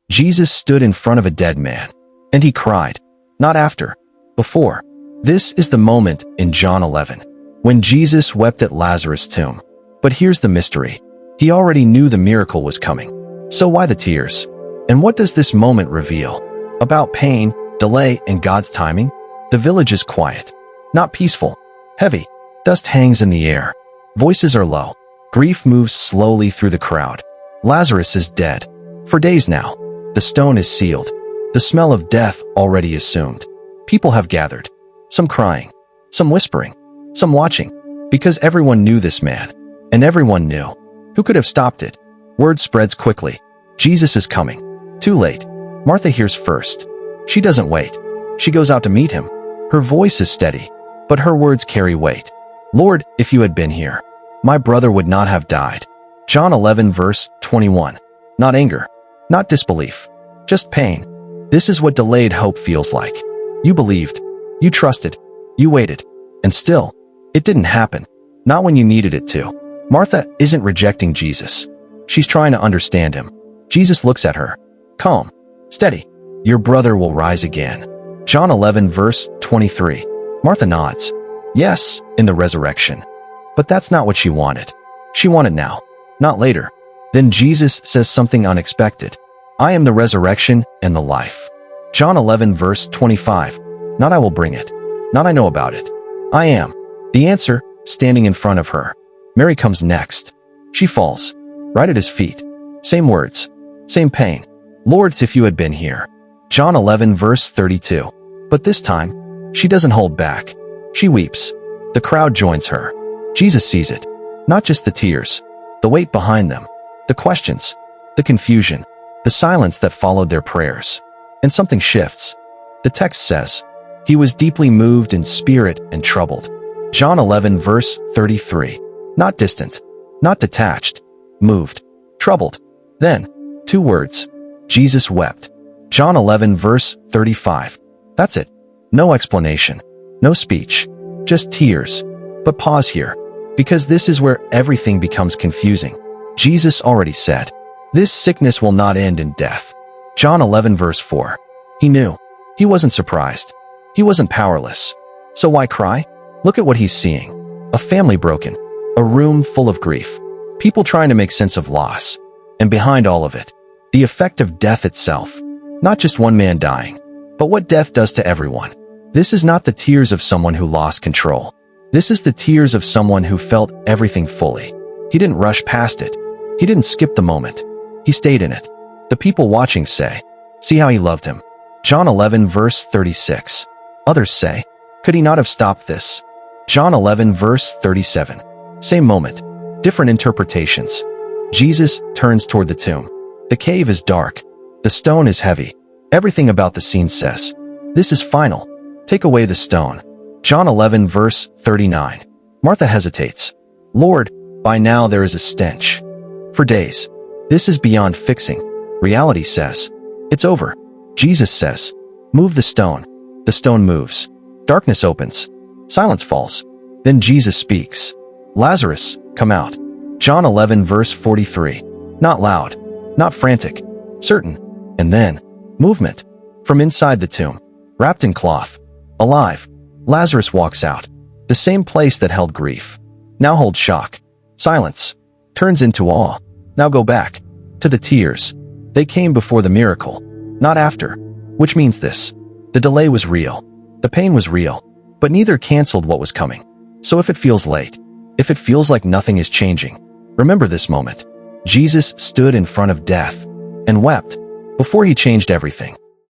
Jesus stood in front of a dead man, and he cried. Not after, before. This is the moment in John 11, when Jesus wept at Lazarus' tomb. But here's the mystery. He already knew the miracle was coming. So why the tears? And what does this moment reveal? About pain, delay, and God's timing? The village is quiet, not peaceful, heavy. Dust hangs in the air. Voices are low. Grief moves slowly through the crowd. Lazarus is dead. For days now. The stone is sealed. The smell of death already assumed. People have gathered. Some crying. Some whispering. Some watching. Because everyone knew this man. And everyone knew. Who could have stopped it? Word spreads quickly. Jesus is coming. Too late. Martha hears first. She doesn't wait. She goes out to meet him. Her voice is steady, but her words carry weight. Lord, if you had been here, my brother would not have died. John 11 verse 21. Not anger. Not disbelief. Just pain. This is what delayed hope feels like. You believed. You trusted. You waited. And still, it didn't happen. Not when you needed it to. Martha isn't rejecting Jesus. She's trying to understand him. Jesus looks at her. Calm. Steady. Your brother will rise again. John 11 verse 23. Martha nods. Yes, in the resurrection. But that's not what she wanted. She wanted now, not later. Then Jesus says something unexpected. I am the resurrection and the life. John 11 verse 25. Not I will bring it. Not I know about it. I am. The answer, standing in front of her. Mary comes next. She falls. Right at his feet. Same words. Same pain. Lord, if you had been here. John 11 verse 32. But this time, she doesn't hold back. She weeps. The crowd joins her. Jesus sees it. Not just the tears. The weight behind them. The questions. The confusion. The silence that followed their prayers. And something shifts. The text says, he was deeply moved in spirit and troubled. John 11 verse 33. Not distant. Not detached. Moved. Troubled. Then, two words. Jesus wept. John 11 verse 35. That's it. No explanation. No speech. Just tears. But pause here. Because this is where everything becomes confusing. Jesus already said, this sickness will not end in death. John 11 verse 4. He knew. He wasn't surprised. He wasn't powerless. So why cry? Look at what he's seeing. A family broken. A room full of grief. People trying to make sense of loss. And behind all of it, the effect of death itself. Not just one man dying, but what death does to everyone. This is not the tears of someone who lost control. This is the tears of someone who felt everything fully. He didn't rush past it. He didn't skip the moment. He stayed in it. The people watching say, see how he loved him. John 11 verse 36. Others say, could he not have stopped this? John 11 verse 37. Same moment. Different interpretations. Jesus turns toward the tomb. The cave is dark. The stone is heavy. Everything about the scene says, this is final. Take away the stone. John 11 verse 39. Martha hesitates. Lord, by now there is a stench. For days. This is beyond fixing. Reality says, it's over. Jesus says, move the stone. The stone moves. Darkness opens. Silence falls. Then Jesus speaks. Lazarus, come out. John 11 verse 43. Not loud. Not frantic. Certain. And then, movement. From inside the tomb. Wrapped in cloth. Alive. Lazarus walks out. The same place that held grief. Now holds shock. Silence. Turns into awe. Now go back. To the tears. They came before the miracle. Not after. Which means this. The delay was real. The pain was real. But neither canceled what was coming. So if it feels late, if it feels like nothing is changing, remember this moment. Jesus stood in front of death and wept before he changed everything.